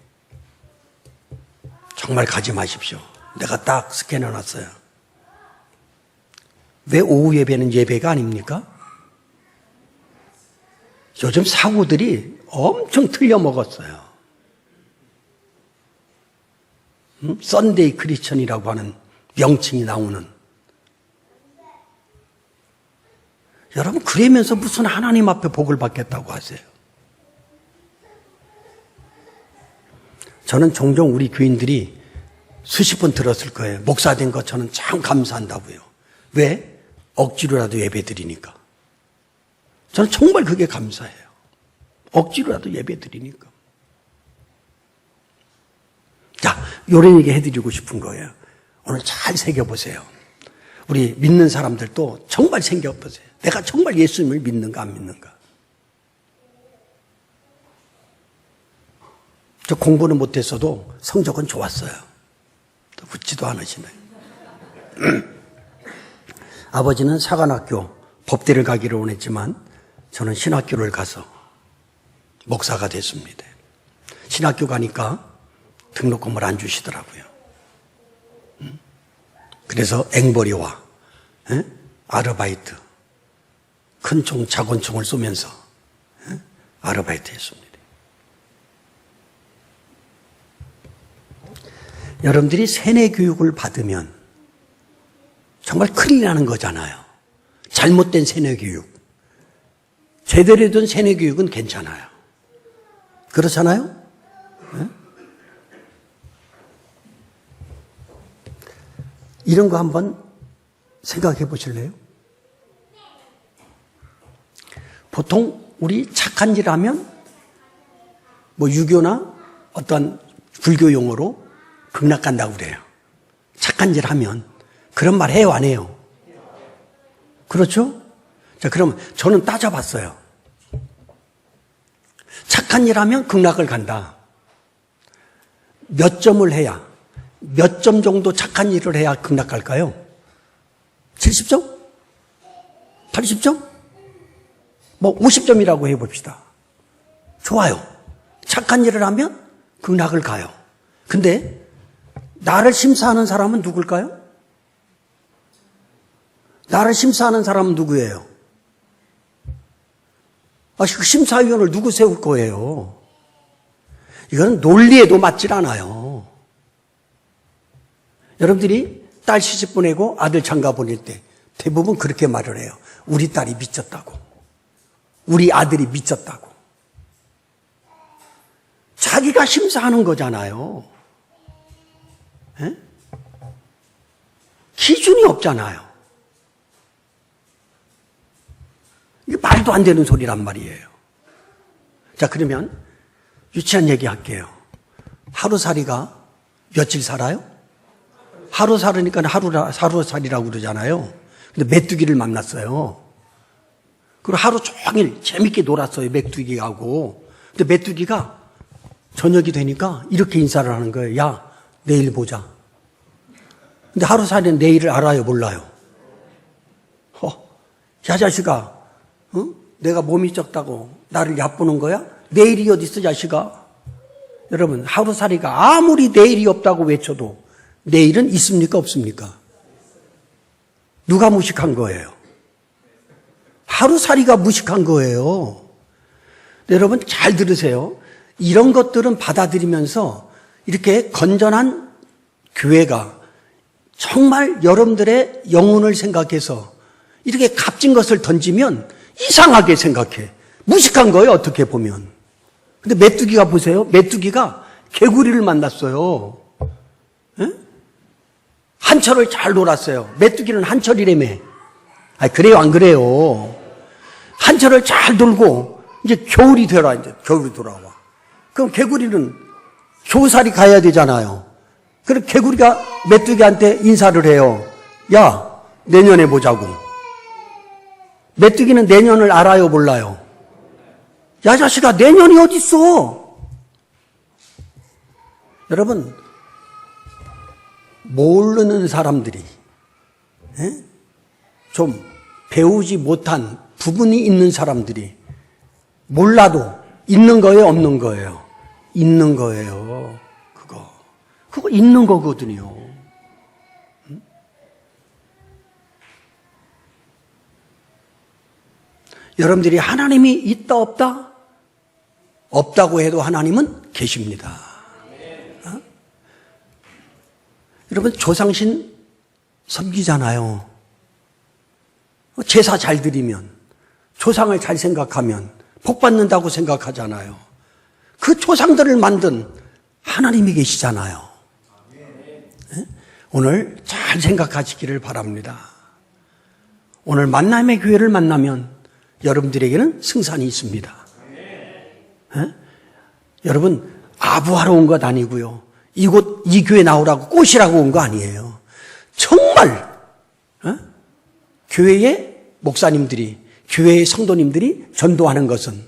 정말 가지 마십시오. 내가 딱 스캔해놨어요. 왜 오후 예배는 예배가 아닙니까? 요즘 사고들이 엄청 틀려먹었어요. 썬데이 크리스천이라고 하는 명칭이 나오는. 여러분, 그러면서 무슨 하나님 앞에 복을 받겠다고 하세요? 저는 종종 우리 교인들이 수십 번 들었을 거예요. 목사 된 거 저는 참 감사한다고요. 왜? 억지로라도 예배 드리니까. 저는 정말 그게 감사해요. 억지로라도 예배 드리니까. 자, 요런 얘기 해드리고 싶은 거예요. 오늘 잘 새겨보세요. 우리 믿는 사람들도 정말 새겨보세요. 내가 정말 예수님을 믿는가 안 믿는가. 저 공부는 못했어도 성적은 좋았어요. 웃지도 않으시네. 아버지는 사관학교 법대를 가기를 원했지만 저는 신학교를 가서 목사가 됐습니다. 신학교 가니까 등록금을 안 주시더라고요. 그래서 앵벌이와 아르바이트, 큰 총, 작은 총을 쏘면서 아르바이트 했습니다. 여러분들이 세뇌 교육을 받으면 정말 큰일 나는 거잖아요. 잘못된 세뇌 교육. 제대로 된 세뇌 교육은 괜찮아요. 그렇잖아요? 네? 이런 거 한번 생각해 보실래요? 보통 우리 착한 일 하면 뭐 유교나 어떤 불교 용어로 극락 간다고 그래요. 착한 일 하면. 그런 말 해요, 안 해요? 그렇죠? 자, 그러면 저는 따져봤어요. 착한 일 하면 극락을 간다. 몇 점을 해야, 몇 점 정도 착한 일을 해야 극락 갈까요? 70점? 80점? 뭐 50점이라고 해봅시다. 좋아요. 착한 일을 하면 극락을 가요. 근데 나를 심사하는 사람은 누굴까요? 나를 심사하는 사람은 누구예요? 그 심사위원을 누구 세울 거예요? 이건 논리에도 맞질 않아요. 여러분들이 딸 시집 보내고 아들 장가 보낼 때 대부분 그렇게 말을 해요. 우리 딸이 미쳤다고. 우리 아들이 미쳤다고. 자기가 심사하는 거잖아요. 에? 기준이 없잖아요. 이게 말도 안 되는 소리란 말이에요. 자, 그러면 유치한 얘기 할게요. 하루살이가 며칠 살아요? 하루 살으니까 하루살이라고 그러잖아요. 근데 메뚜기를 만났어요. 그리고 하루 종일 재밌게 놀았어요, 메뚜기하고. 근데 메뚜기가 저녁이 되니까 이렇게 인사를 하는 거예요. 야, 내일 보자. 근데 하루살이는 내일을 알아요, 몰라요? 야, 자식아. 내가 몸이 적다고 나를 얕보는 거야? 내일이 어디 있어, 자식아? 여러분, 하루살이가 아무리 내일이 없다고 외쳐도 내일은 있습니까, 없습니까? 누가 무식한 거예요? 하루살이가 무식한 거예요. 여러분, 잘 들으세요. 이런 것들은 받아들이면서 이렇게 건전한 교회가 정말 여러분들의 영혼을 생각해서 이렇게 값진 것을 던지면 이상하게 생각해. 무식한 거예요, 어떻게 보면. 근데 메뚜기가 보세요. 메뚜기가 개구리를 만났어요. 에? 한철을 잘 놀았어요. 메뚜기는 한철이라며. 그래요, 안 그래요? 한철을 잘 놀고 이제 겨울이 되라. 이제 겨울이 돌아와. 그럼 개구리는 효살이 가야 되잖아요. 그럼 개구리가 메뚜기한테 인사를 해요. 야, 내년에 보자고. 메뚜기는 내년을 알아요, 몰라요? 야, 자식아, 내년이 어딨어? 여러분, 모르는 사람들이 좀 배우지 못한 부분이 있는 사람들이 몰라도 있는 거예요, 없는 거예요? 있는 거예요. 그거 있는 거거든요. 여러분들이 하나님이 있다 없다? 없다고 해도 하나님은 계십니다. 여러분 조상신 섬기잖아요. 제사 잘 드리면, 조상을 잘 생각하면 복 받는다고 생각하잖아요. 그 조상들을 만든 하나님이 계시잖아요. 오늘 잘 생각하시기를 바랍니다. 오늘 만남의 교회를 만나면 여러분들에게는 승산이 있습니다. 여러분 아부하러 온 것 아니고요. 이곳 이 교회 나오라고 꼬시라고 온 거 아니에요. 정말 교회의 목사님들이, 교회의 성도님들이 전도하는 것은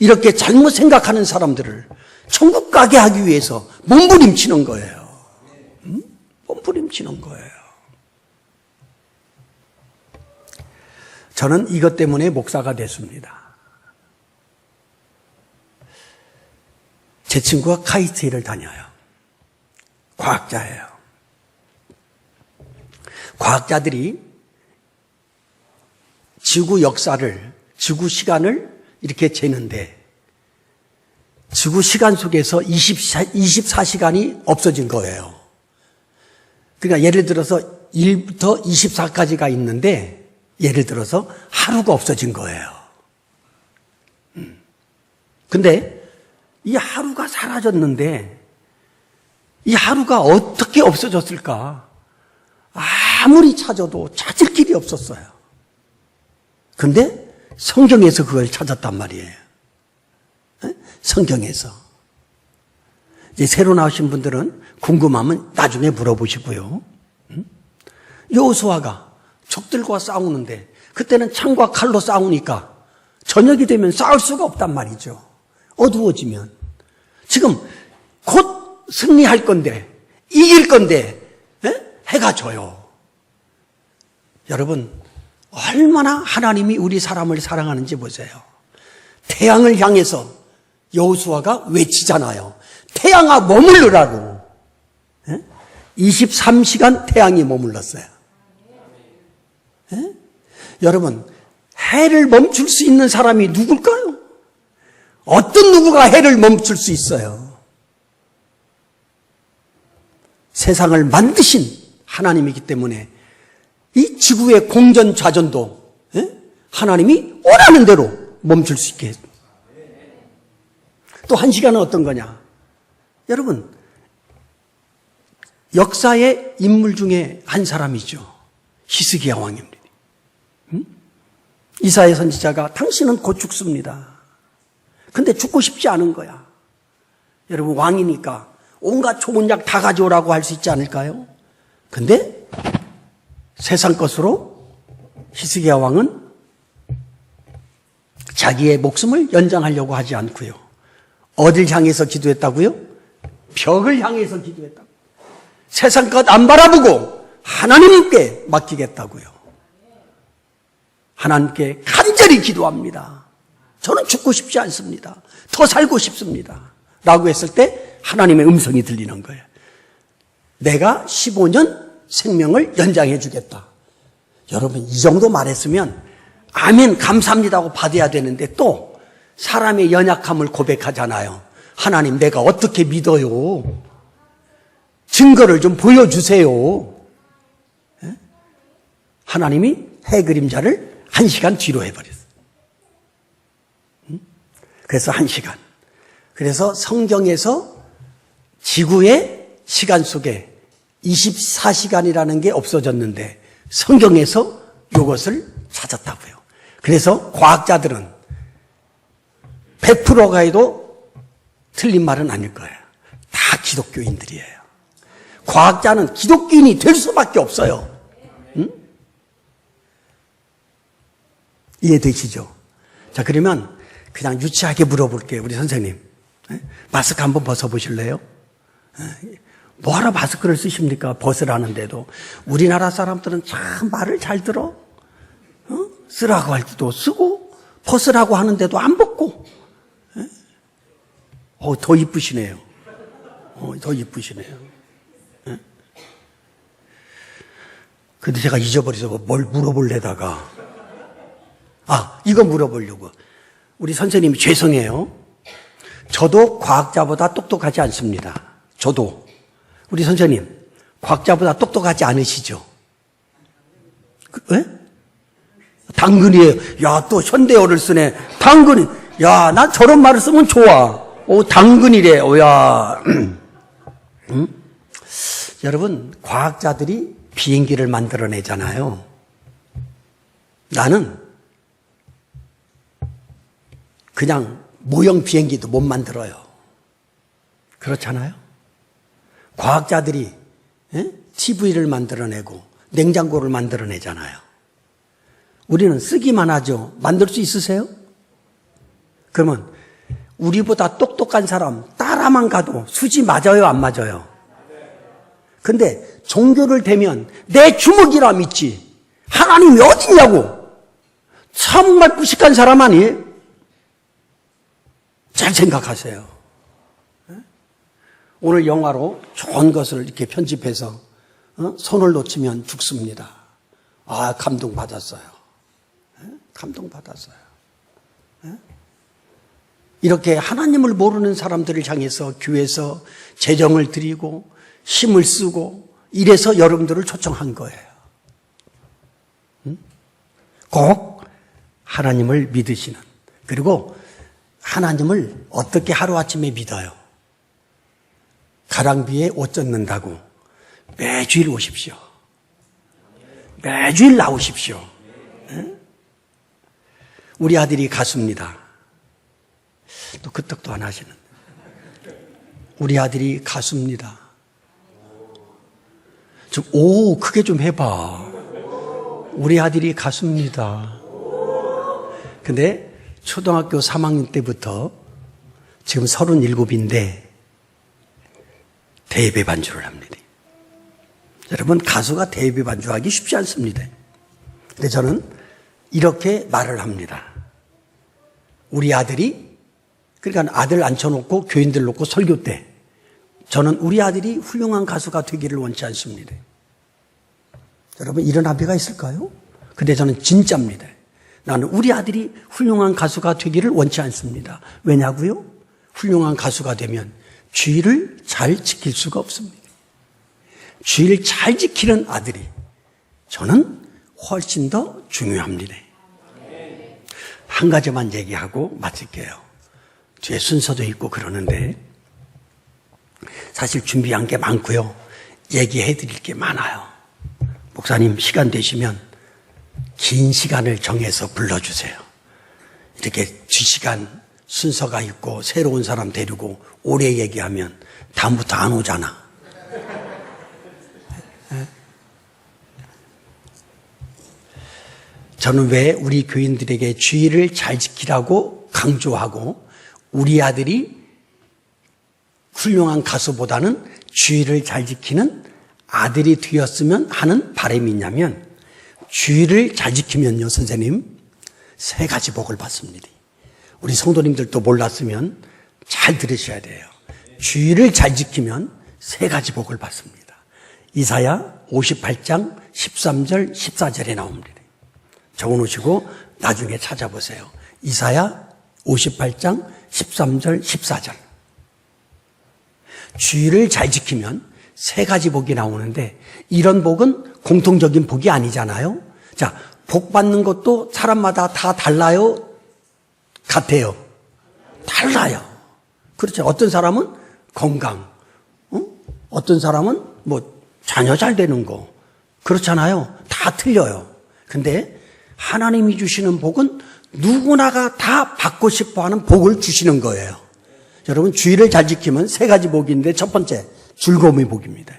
이렇게 잘못 생각하는 사람들을 천국 가게 하기 위해서 몸부림치는 거예요. 몸부림치는 거예요. 저는 이것 때문에 목사가 됐습니다. 제 친구가 카이스트를 다녀요. 과학자예요. 과학자들이 지구 역사를, 지구 시간을 이렇게 재는데 지구 시간 속에서 24시간이 없어진 거예요. 그러니까 예를 들어서 1부터 24까지가 있는데 예를 들어서 하루가 없어진 거예요. 근데 이 하루가 사라졌는데 이 하루가 어떻게 없어졌을까? 아무리 찾아도 찾을 길이 없었어요. 근데 성경에서 그걸 찾았단 말이에요. 성경에서. 이제 새로 나오신 분들은 궁금하면 나중에 물어보시고요. 여호수아가 적들과 싸우는데 그때는 창과 칼로 싸우니까 저녁이 되면 싸울 수가 없단 말이죠. 어두워지면. 지금 곧 승리할 건데, 이길 건데 해가 져요. 여러분 얼마나 하나님이 우리 사람을 사랑하는지 보세요. 태양을 향해서 여호수아가 외치잖아요. 태양아 머물르라고. 23시간 태양이 머물렀어요. 여러분 해를 멈출 수 있는 사람이 누굴까요? 어떤 누구가 해를 멈출 수 있어요? 세상을 만드신 하나님이기 때문에 이 지구의 공전자전도 하나님이 원하는 대로 멈출 수 있게 했습니다. 또 한 시간은 어떤 거냐? 여러분 역사의 인물 중에 한 사람이죠. 히스기야 왕입니다. 이사야 선지자가 당신은 곧 죽습니다. 근데 죽고 싶지 않은 거야. 여러분 왕이니까 온갖 좋은 약 다 가져오라고 할 수 있지 않을까요? 근데 세상 것으로 히스기야 왕은 자기의 목숨을 연장하려고 하지 않고요. 어딜 향해서 기도했다고요? 벽을 향해서 기도했다고. 세상 것 안 바라보고 하나님께 맡기겠다고요. 하나님께 간절히 기도합니다. 저는 죽고 싶지 않습니다. 더 살고 싶습니다. 라고 했을 때 하나님의 음성이 들리는 거예요. 내가 15년 생명을 연장해 주겠다. 여러분 이 정도 말했으면 아멘 감사합니다 하고 받아야 되는데 또 사람의 연약함을 고백하잖아요. 하나님 내가 어떻게 믿어요? 증거를 좀 보여주세요. 하나님이 해 그림자를 1시간 뒤로 해버렸어요. 그래서 1시간. 그래서 성경에서 지구의 시간 속에 24시간이라는 게 없어졌는데 성경에서 이것을 찾았다고요. 그래서 과학자들은 100%가 해도 틀린 말은 아닐 거예요. 다 기독교인들이에요. 과학자는 기독교인이 될 수밖에 없어요. 응? 이해되시죠? 자, 그러면 그냥 유치하게 물어볼게요. 우리 선생님. 마스크 한번 벗어보실래요? 뭐하러 마스크를 쓰십니까? 벗으라는데도. 우리나라 사람들은 참 말을 잘 들어. 쓰라고 할 때도 쓰고, 벗으라고 하는데도 안 벗고. 더 이쁘시네요. 더 이쁘시네요. 근데 제가 잊어버려서 뭘 물어볼래다가. 이거 물어보려고. 우리 선생님이 죄송해요. 저도 과학자보다 똑똑하지 않습니다. 저도. 우리 선생님, 과학자보다 똑똑하지 않으시죠? 왜? 당근이에요. 야, 또 현대어를 쓰네. 당근이. 야, 나 저런 말을 쓰면 좋아. 당근이래. 야. 응? 여러분, 과학자들이 비행기를 만들어내잖아요. 나는 그냥 모형 비행기도 못 만들어요. 그렇잖아요? 과학자들이 TV를 만들어내고 냉장고를 만들어내잖아요. 우리는 쓰기만 하죠. 만들 수 있으세요? 그러면 우리보다 똑똑한 사람 따라만 가도 수지 맞아요, 안 맞아요? 근데 종교를 대면 내 주먹이라 믿지. 하나님이 어딨냐고. 정말 무식한 사람 아니에요? 잘 생각하세요. 오늘 영화로 좋은 것을 이렇게 편집해서 손을 놓치면 죽습니다. 감동받았어요. 감동받았어요. 이렇게 하나님을 모르는 사람들을 향해서 교회에서 재정을 드리고 힘을 쓰고 이래서 여러분들을 초청한 거예요. 꼭 하나님을 믿으시는, 그리고 하나님을 어떻게 하루아침에 믿어요? 가랑비에 옷 젖는다고 매주일 오십시오. 매주일 나오십시오. 우리 아들이 가수입니다. 또 그 떡도 안 하시는. 우리 아들이 가수입니다. 크게 좀 해봐. 우리 아들이 가수입니다. 근데 초등학교 3학년 때부터 지금 37인데 대예배 반주를 합니다. 여러분, 가수가 대예배 반주하기 쉽지 않습니다. 근데 저는 이렇게 말을 합니다. 우리 아들이, 그러니까 아들 앉혀놓고 교인들 놓고 설교 때 저는 우리 아들이 훌륭한 가수가 되기를 원치 않습니다. 여러분, 이런 아비가 있을까요? 근데 저는 진짜입니다. 나는 우리 아들이 훌륭한 가수가 되기를 원치 않습니다. 왜냐고요? 훌륭한 가수가 되면 주의를 잘 지킬 수가 없습니다. 주의를 잘 지키는 아들이 저는 훨씬 더 중요합니다. 한 가지만 얘기하고 마칠게요. 뒤에 순서도 있고 그러는데 사실 준비한 게 많고요. 얘기해 드릴 게 많아요. 목사님 시간 되시면 긴 시간을 정해서 불러주세요. 이렇게 2시간 순서가 있고 새로운 사람 데리고 오래 얘기하면 다음부터 안 오잖아. 저는 왜 우리 교인들에게 주의를 잘 지키라고 강조하고 우리 아들이 훌륭한 가수보다는 주의를 잘 지키는 아들이 되었으면 하는 바람이 있냐면, 주의를 잘 지키면요, 선생님, 3가지 복을 받습니다. 우리 성도님들도 몰랐으면 잘 들으셔야 돼요. 주의를 잘 지키면 3가지 복을 받습니다. 이사야 58장 13절 14절에 나옵니다. 적어놓으시고 나중에 찾아보세요. 이사야 58장 13절 14절. 주의를 잘 지키면 3가지 복이 나오는데, 이런 복은 공통적인 복이 아니잖아요. 자, 복 받는 것도 사람마다 다 달라요? 같아요? 달라요. 그렇죠. 어떤 사람은 건강, 어떤 사람은 자녀 잘 되는 거, 그렇잖아요. 다 틀려요. 근데 하나님이 주시는 복은 누구나가 다 받고 싶어 하는 복을 주시는 거예요. 여러분 주의를 잘 지키면 세 가지 복인데 첫 번째 즐거움의 복입니다.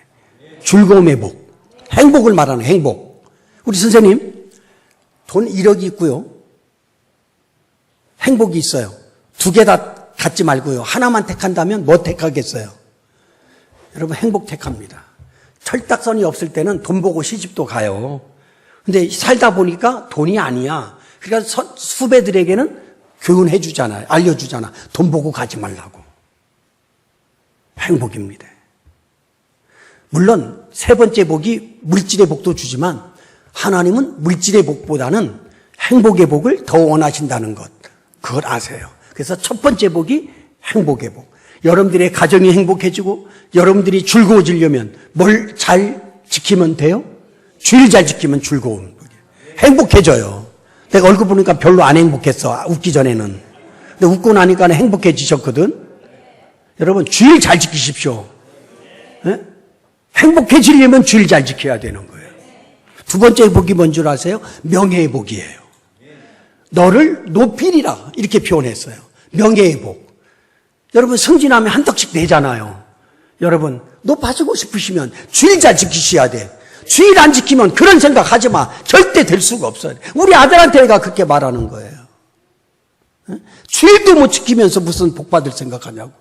즐거움의 복. 행복을 말하는 행복. 우리 선생님 돈 1억이 있고요. 행복이 있어요. 두 개 다 갖지 말고요. 하나만 택한다면 뭐 택하겠어요? 여러분 행복 택합니다. 철딱선이 없을 때는 돈 보고 시집도 가요. 근데 살다 보니까 돈이 아니야. 그러니까 후배들에게는 교훈해 주잖아요. 알려주잖아. 돈 보고 가지 말라고. 행복입니다. 물론 세 번째 복이 물질의 복도 주지만 하나님은 물질의 복보다는 행복의 복을 더 원하신다는 것. 그걸 아세요. 그래서 첫 번째 복이 행복의 복. 여러분들의 가정이 행복해지고 여러분들이 즐거워지려면 뭘 잘 지키면 돼요? 주의를 잘 지키면 즐거운 복이에요. 행복해져요. 내가 얼굴 보니까 별로 안 행복했어. 웃기 전에는. 근데 웃고 나니까 행복해지셨거든. 여러분 주의를 잘 지키십시오. 네? 행복해지려면 주의를 잘 지켜야 되는 거예요. 두 번째 복이 뭔 줄 아세요? 명예의 복이에요. 너를 높이리라 이렇게 표현했어요. 명예의 복. 여러분 승진하면 한 턱씩 내잖아요. 여러분 높아지고 싶으시면 주의를 잘 지키셔야 돼. 주의를 안 지키면 그런 생각 하지 마. 절대 될 수가 없어요. 우리 아들한테 내가 그렇게 말하는 거예요. 주의도 못 지키면서 무슨 복 받을 생각하냐고.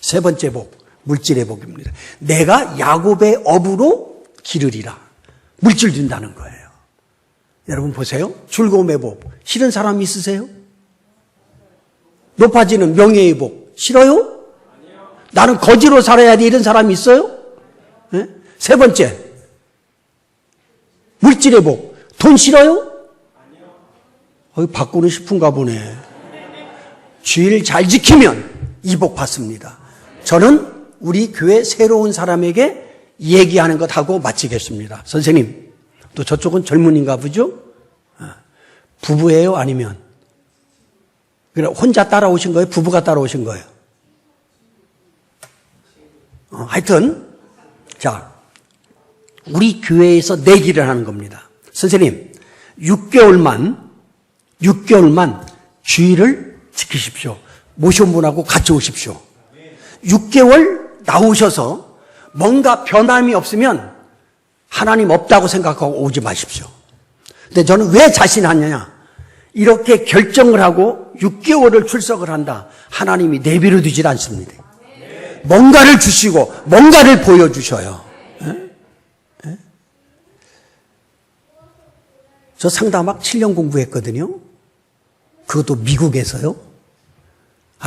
세 번째 복, 물질의 복입니다. 내가 야곱의 업으로 기르리라. 물질 준다는 거예요. 여러분 보세요. 즐거움의 복. 싫은 사람 있으세요? 높아지는 명예의 복. 싫어요? 나는 거지로 살아야 돼. 이런 사람이 있어요? 네? 세 번째. 물질의 복. 돈 싫어요? 받고는 싶은가 보네. 주의를 잘 지키면 이 복 받습니다. 저는 우리 교회 새로운 사람에게 얘기하는 것 하고 마치겠습니다. 선생님, 또 저쪽은 젊은인가 보죠? 부부예요? 아니면? 혼자 따라오신 거예요? 부부가 따라오신 거예요? 하여튼, 자, 우리 교회에서 내기를 하는 겁니다. 선생님, 6개월만 주의를 지키십시오. 모신 분하고 같이 오십시오. 6개월 나오셔서 뭔가 변함이 없으면 하나님 없다고 생각하고 오지 마십시오. 근데 저는 왜 자신하느냐? 이렇게 결정을 하고 6개월을 출석을 한다. 하나님이 내버려 두질 않습니다. 뭔가를 주시고 뭔가를 보여주셔요. 에? 저 상담학 7년 공부했거든요. 그것도 미국에서요.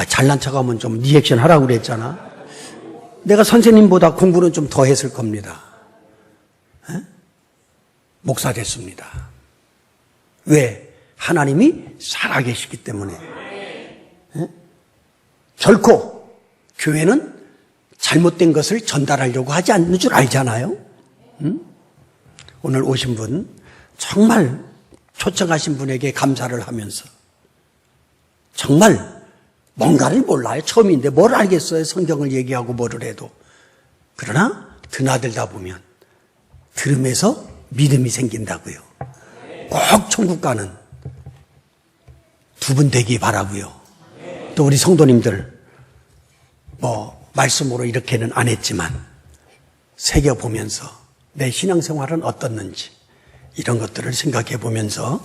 잘난 척하면 좀 리액션 하라고 그랬잖아. 내가 선생님보다 공부는 좀 더 했을 겁니다. 목사 됐습니다. 왜? 하나님이 살아계시기 때문에. 결코 교회는 잘못된 것을 전달하려고 하지 않는 줄 알잖아요. 오늘 오신 분 정말 초청하신 분에게 감사를 하면서 정말 뭔가를 몰라요. 처음인데 뭘 알겠어요. 성경을 얘기하고 뭐를 해도. 그러나 드나들다 보면 들으면서 믿음이 생긴다고요. 꼭 천국 가는 두 분 되기 바라고요. 또 우리 성도님들 말씀으로 이렇게는 안 했지만 새겨보면서 내 신앙생활은 어떻는지 이런 것들을 생각해 보면서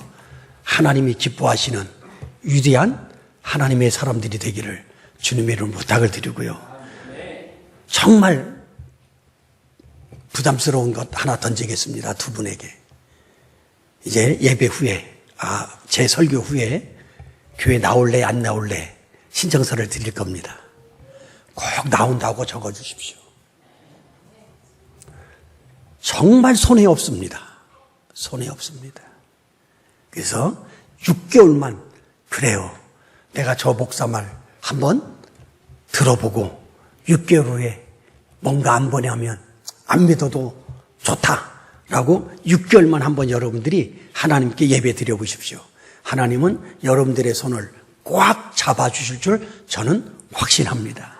하나님이 기뻐하시는 위대한 하나님의 사람들이 되기를 주님의 이름으로 부탁을 드리고요. 정말 부담스러운 것 하나 던지겠습니다. 두 분에게. 이제 예배 후에, 제 설교 후에 교회 나올래 안 나올래 신청서를 드릴 겁니다. 꼭 나온다고 적어주십시오. 정말 손해 없습니다. 손해 없습니다. 그래서 6개월만 그래요. 내가 저 목사 말 한번 들어보고 6개월 후에 뭔가 안 보내면 안 믿어도 좋다라고 6개월만 한번 여러분들이 하나님께 예배 드려보십시오. 하나님은 여러분들의 손을 꽉 잡아주실 줄 저는 확신합니다.